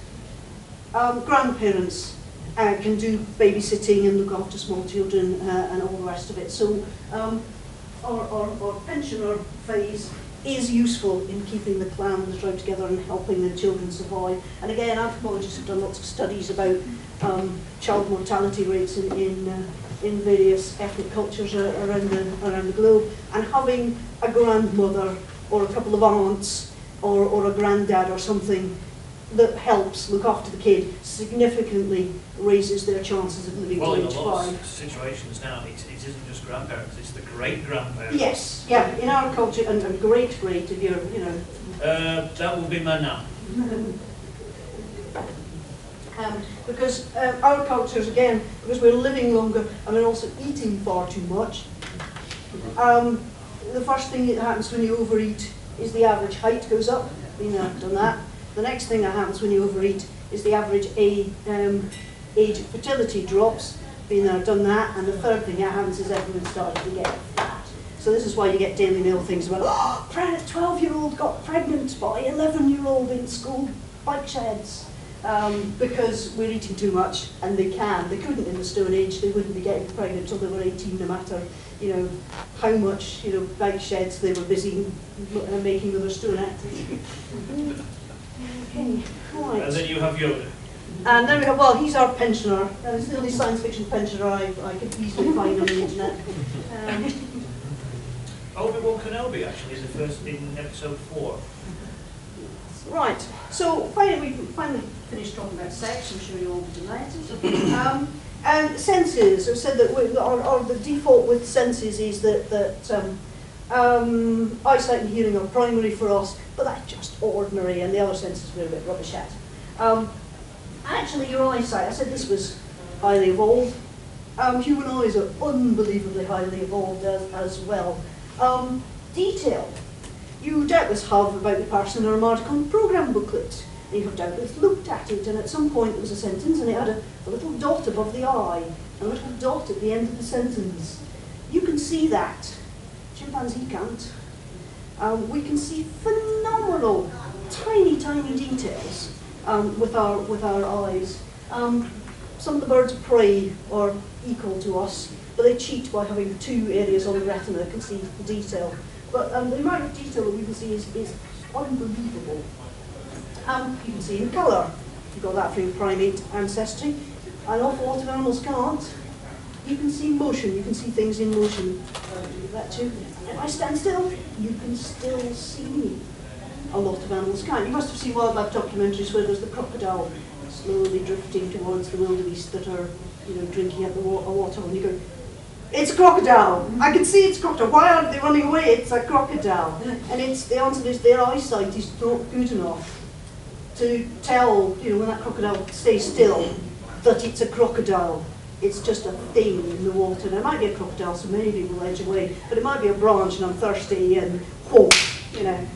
grandparents can do babysitting and look after small children and all the rest of it. So our pensioner phase is useful in keeping the clan and the tribe together and helping the children survive. And again, anthropologists have done lots of studies about child mortality rates in various ethnic cultures around the globe. And having a grandmother or a couple of aunts or a granddad or something that helps look after the kid significantly raises their chances of living to age 5.
Well, in a lot of situations now, it isn't just grandparents, it's the great-grandparents.
Yes, yeah, in our culture, and great-great if you're, you know.
That will be my nan.
Because our cultures, again, because we're living longer and we're also eating far too much, the first thing that happens when you overeat is the average height goes up. Been there, done that. The next thing that happens when you overeat is the average age of fertility drops. Been there, done that. And the third thing that happens is everyone starts to get fat. So this is why you get Daily Mail things about, oh, 12-year-old got pregnant by 11-year-old in school bike sheds. Because we're eating too much, and they couldn't in the Stone Age, they wouldn't be getting pregnant until they were 18, no matter, you know, how much, you know, bike sheds they were busy making with their stone axes. Okay, right.
And then you have Yoda.
And then we have, well, he's our pensioner. He's the only science fiction pensioner I could easily find on the internet.
Obi-Wan Kenobi actually is the first in episode 4.
Right, so finally we finally finished talking about sex. I'm sure you all be delighted. And senses. I've said that the default with senses is that eyesight and hearing are primary for us, but that's just ordinary, and the other senses we're a bit rubbish at. Actually, your eyesight, I said this was highly evolved. Human eyes are unbelievably highly evolved as well. Detail. You doubtless have about the person an Armadacon program booklet. And you have doubtless looked at it, and at some point there was a sentence and it had a little dot above the eye, and a little dot at the end of the sentence. You can see that. Chimpanzee can't. We can see phenomenal, tiny, tiny details with our eyes. Some of the birds of prey are equal to us, but they cheat by having 2 areas on the retina that can see the detail. But the amount of detail that we can see is unbelievable. You can see in colour. You've got that from your primate ancestry. An awful lot of animals can't. You can see motion. You can see things in motion. That too. If I stand still, you can still see me. A lot of animals can't. You must have seen wildlife documentaries where there's the crocodile slowly drifting towards the wildebeest that are, you know, drinking at the water, and you go, it's a crocodile. I can see it's a crocodile. Why aren't they running away? It's a crocodile. And the answer is their eyesight is not good enough to tell, you know, when that crocodile stays still, that it's a crocodile. It's just a thing in the water. Now, it might be a crocodile, so maybe we'll edge away, but it might be a branch and I'm thirsty and whoa, you know.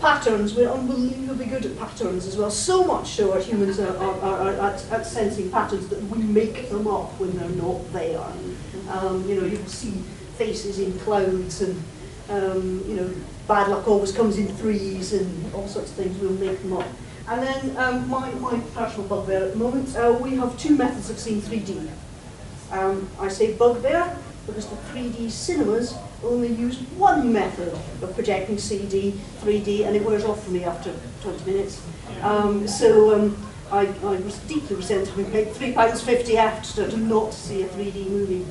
Patterns, we're unbelievably good at patterns as well. So much so our humans are at sensing patterns that we make them up when they're not there. You know, you'll see faces in clouds and, you know, bad luck always comes in threes and all sorts of things, we'll make them up. And then my personal bugbear at the moment, we have 2 methods of seeing 3D. I say bugbear because the 3D cinemas only use 1 method of projecting 3D, and it wears off for me after 20 minutes. I was deeply resent having paid £3.50 extra to not see a 3D movie.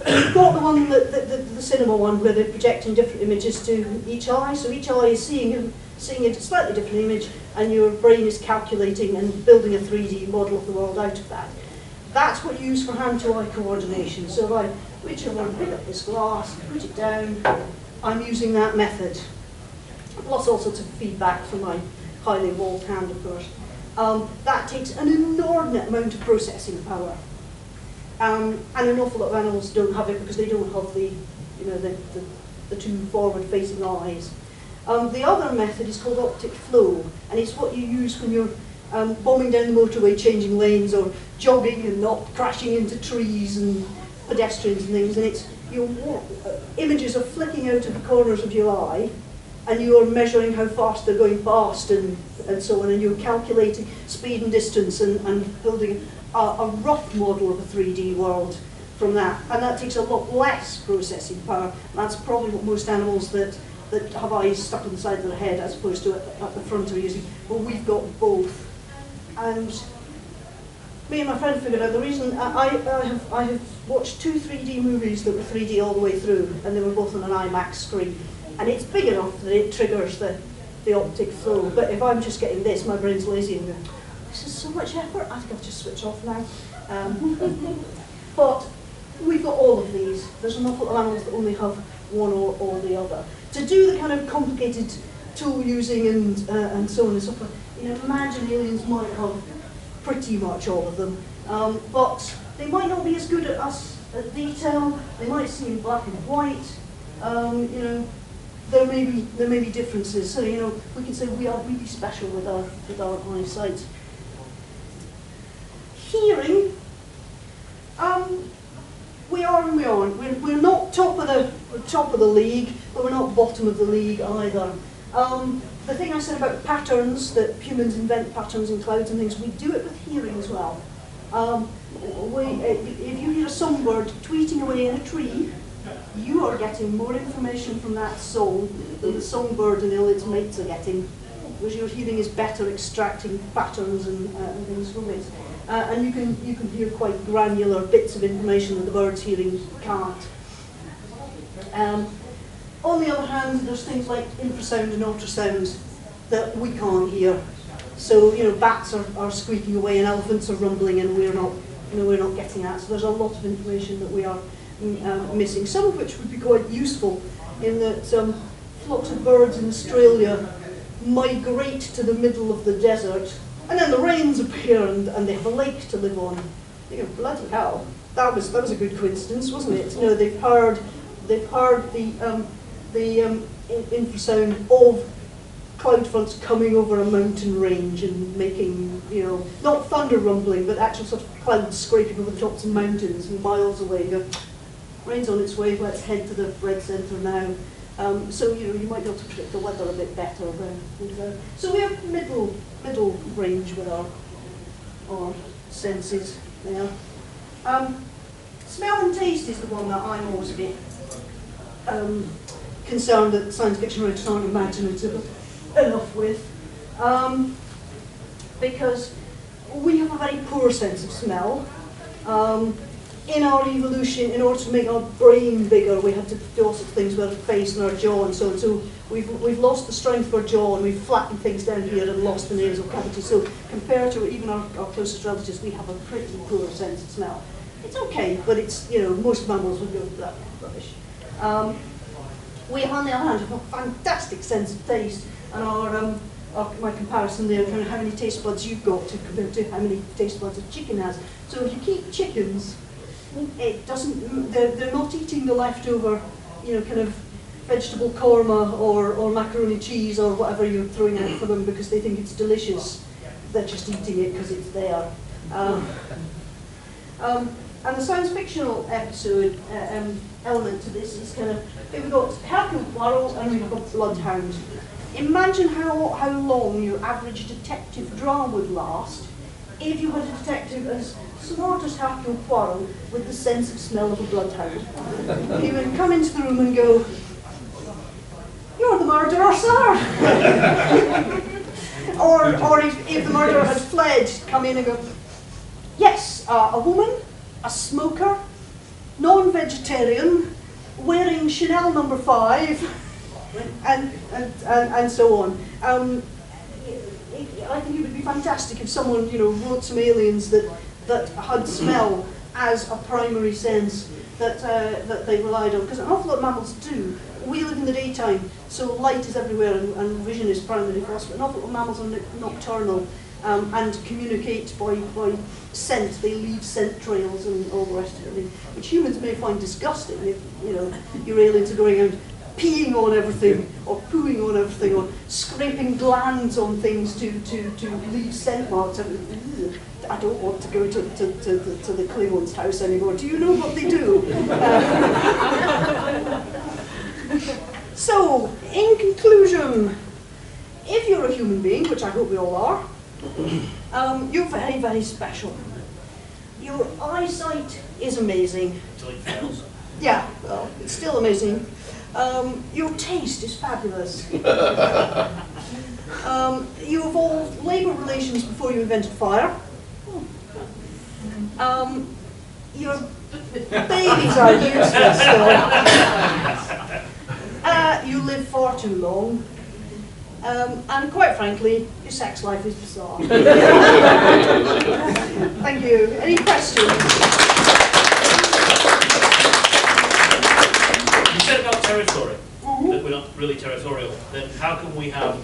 We've got the one, the cinema one, where they're projecting different images to each eye, so each eye is seeing a slightly different image, and your brain is calculating and building a 3D model of the world out of that. That's what you use for hand-to-eye coordination. So if I reach over and pick up this glass, put it down, I'm using that method. plus all sorts of feedback from my highly evolved hand, of course. That takes an inordinate amount of processing power. And an awful lot of animals don't have it because they don't have the, you know, the two forward-facing eyes. The other method is called optic flow, and it's what you use when you're bombing down the motorway, changing lanes, or jogging and not crashing into trees and pedestrians and things. And it's images are flicking out of the corners of your eye, and you're measuring how fast they're going past and so on, and you're calculating speed and distance and building a rough model of a 3D world from that. And that takes a lot less processing power. That's probably what most animals that have eyes stuck on the side of their head as opposed to at the front are using. Well, we've got both. And me and my friend figured out the reason. I have watched 2 3D movies that were 3D all the way through, and they were both on an IMAX screen. And it's big enough that it triggers the optic flow. But if I'm just getting this, my brain's lazy and going, this is so much effort, I think I'll just switch off now. But we've got all of these. There's an awful lot of animals that only have one or the other. To do the kind of complicated tool using and so on and so forth, you know, imagine aliens might have pretty much all of them. But they might not be as good at us at detail. They might see in black and white. You know, there may be differences. So, you know, we can say we are really special with our eyesight. Hearing, we are and we aren't. We're not top of the league, but we're not bottom of the league either. The thing I said about patterns, that humans invent patterns in clouds and things, we do it with hearing as well. If you hear a songbird tweeting away in a tree, you are getting more information from that song than the songbird and all its mates are getting, because your hearing is better extracting patterns and things from it. And you can hear quite granular bits of information that the bird's hearing can't. On the other hand, there's things like infrasound and ultrasound that we can't hear. So, you know, bats are squeaking away and elephants are rumbling, and we're not getting that. So there's a lot of information that we are missing. Some of which would be quite useful in that flocks of birds in Australia migrate to the middle of the desert, and then the rains appear and they have a lake to live on. You go, bloody hell, that was a good coincidence, wasn't it? You know, they've heard the infrasound of cloud fronts coming over a mountain range and making, you know, not thunder rumbling, but actual sort of clouds scraping over the tops of mountains and miles away. You go, rain's on its way, let's head to the red centre now. So, you know, you might be able to predict the weather a bit better. So we have middle range with our senses there. Smell and taste is the one that I'm always a bit concerned that science fiction writers aren't imaginative enough with. Because we have a very poor sense of smell. In our evolution, in order to make our brain bigger, we had to do all sorts of things with our face and our jaw and so on. So we've lost the strength of our jaw, and we've flattened things down here and lost the nasal cavity. So compared to even our closest relatives, we have a pretty poor sense of smell. It's okay, but it's, you know, most mammals would go, that rubbish. We, on the other hand, have a fantastic sense of taste, and my comparison there, kind of how many taste buds you've got to compare to how many taste buds a chicken has. So if you keep chickens, it doesn't. They're not eating the leftover, you know, kind of vegetable korma or macaroni cheese or whatever you're throwing out for them because they think it's delicious. They're just eating it because it's there. And the science fictional episode element to this is kind of, we've got Hercule Poirot and we've got Bloodhound. Imagine how long your average detective drama would last if you had a detective as smart as Hercule Poirot with the sense of smell of a bloodhound. He would come into the room and go, "You're the murderer, sir!" or if the murderer had fled, come in and go, "Yes, a woman, a smoker, non-vegetarian, wearing Chanel number 5, and so on." I think it would be fantastic if someone, you know, wrote some aliens that had smell as a primary sense that they relied on, because an awful lot of mammals do. We live in the daytime, so light is everywhere and vision is primary for us, but an awful lot of mammals are nocturnal and communicate by scent. They leave scent trails and all the rest of it, which humans may find disgusting if, you know, your aliens are going out peeing on everything, or pooing on everything, or scraping glands on things to leave scent marks. I don't want to go to the Klingons' house anymore. Do you know what they do? So, in conclusion, if you're a human being, which I hope we all are, you're very, very special. Your eyesight is amazing.
Until it fails.
Yeah, well, it's still amazing. Your taste is fabulous. You evolved labour relations before you invented fire. Your babies are useless still. You live far too long. And quite frankly, your sex life is bizarre. Thank you. Any questions?
You said about territory, that we're not really territorial. Then how can we have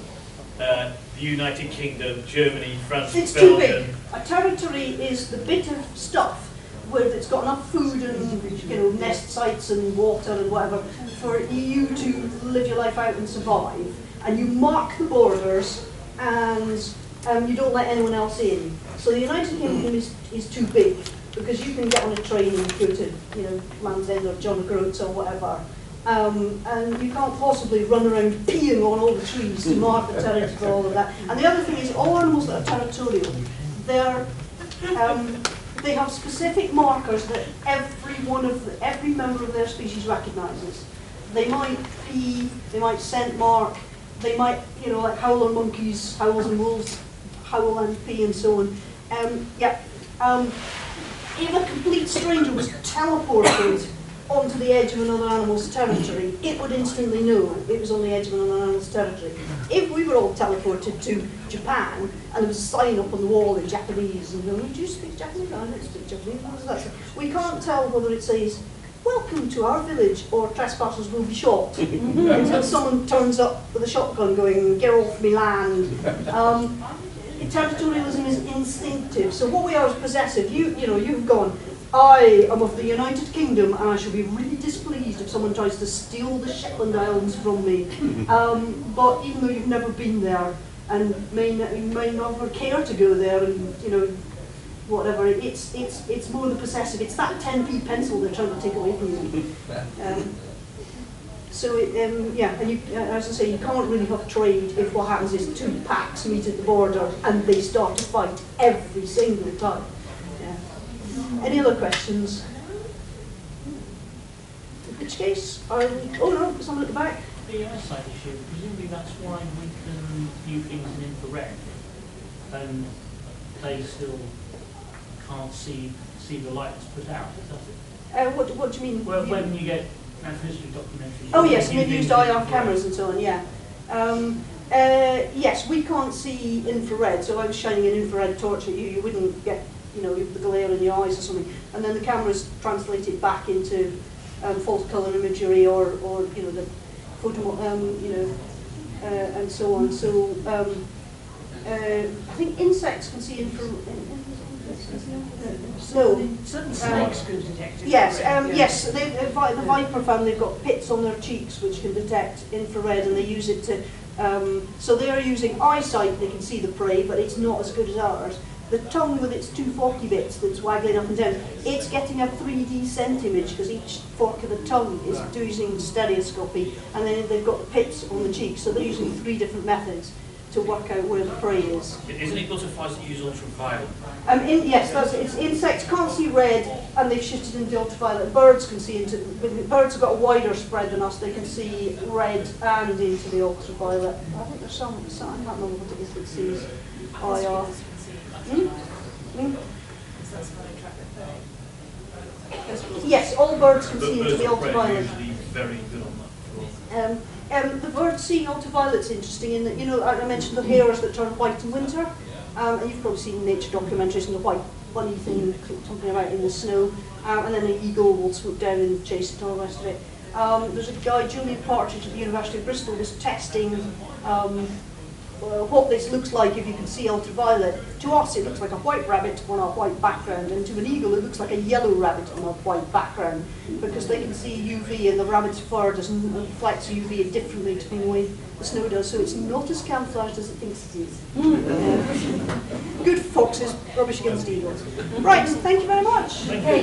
the United Kingdom, Germany, France,
It's
Belgium?
too big. A territory is the bit of stuff where it's got enough food and, you know, nest sites and water and whatever for you to live your life out and survive. And you mark the borders, and you don't let anyone else in. So the United Kingdom is too big, because you can get on a train and go to, you know, Land's End or John O'Groats or whatever. And you can't possibly run around peeing on all the trees to mark the territory for all of that. And the other thing is, all animals that are territorial, they have specific markers that every member of their species recognises. They might pee, they might scent mark, they might, you know, like howl on monkeys, howls on wolves, howl and pee and so on. If a complete stranger was teleported onto the edge of another animal's territory, it would instantly know it was on the edge of another animal's territory. If we were all teleported to Japan and there was a sign up on the wall in Japanese, and do you speak Japanese? I don't speak Japanese. What does that say? We can't tell whether it says, "Welcome to our village," or "Trespassers will be shot," until someone turns up with a shotgun going, "Get off me land." Territorialism is instinctive. So what we are is possessive. You've gone, "I am of the United Kingdom and I shall be really displeased if someone tries to steal the Shetland Islands from me." But even though you've never been there and you may never care to go there, and you know, whatever, it's more the possessive. It's that 10p pencil they're trying to take away from you. And you, as I say, you can't really have trade if what happens is two packs meet at the border and they start to fight every single time. Yeah. Any other questions? In which case, oh no, someone at the back.
The eyesight issue, presumably that's why we can view things in infrared, and they still can't see the light that's put out, does it?
What do you mean?
Well, when you get natural history documentaries.
Oh yes, and they've used IR cameras and so on, yeah. Yes, we can't see infrared, so I was shining an infrared torch at you, you wouldn't get, you know, the glare in your eyes or something, and then the cameras translate it back into false colour imagery or you know, the photo, and so on. So I think insects can see infrared. No.
Certain snakes can detect it.
Yes, yes. The viper family have got pits on their cheeks which can detect infrared, and they use it to. So they are using eyesight. They can see the prey, but it's not as good as ours. The tongue with its two forky bits that's waggling up and down, it's getting a 3D scent image because each fork of the tongue is using stereoscopy, and then they've got the pits on the cheeks. So they're using 3 different methods to work out where the prey is.
Isn't it butterflies that use ultraviolet?
Yes, it's insects can't see red, and they've shifted into ultraviolet. Birds can see into. Birds have got a wider spread than us. They can see red and into the ultraviolet. I think there's some I can't remember what it is that sees IR. Yes, all birds can see into the ultraviolet.
Usually very good on that.
The birds seeing ultraviolet's interesting in that, you know, I mentioned the hares that turn white in winter, and you've probably seen nature documentaries, and the white bunny thing something about in the snow, and then an eagle will swoop down and chase it and all the rest of it. There's a guy, Julian Partridge at the University of Bristol, was testing what this looks like if you can see ultraviolet. To us it looks like a white rabbit on a white background, and to an eagle it looks like a yellow rabbit on a white background, because they can see UV and the rabbit's fur doesn't reflect UV differently to the way the snow does, so it's not as camouflaged as it thinks it is. Good for foxes, rubbish against eagles. Right, thank you very much.
Thank you.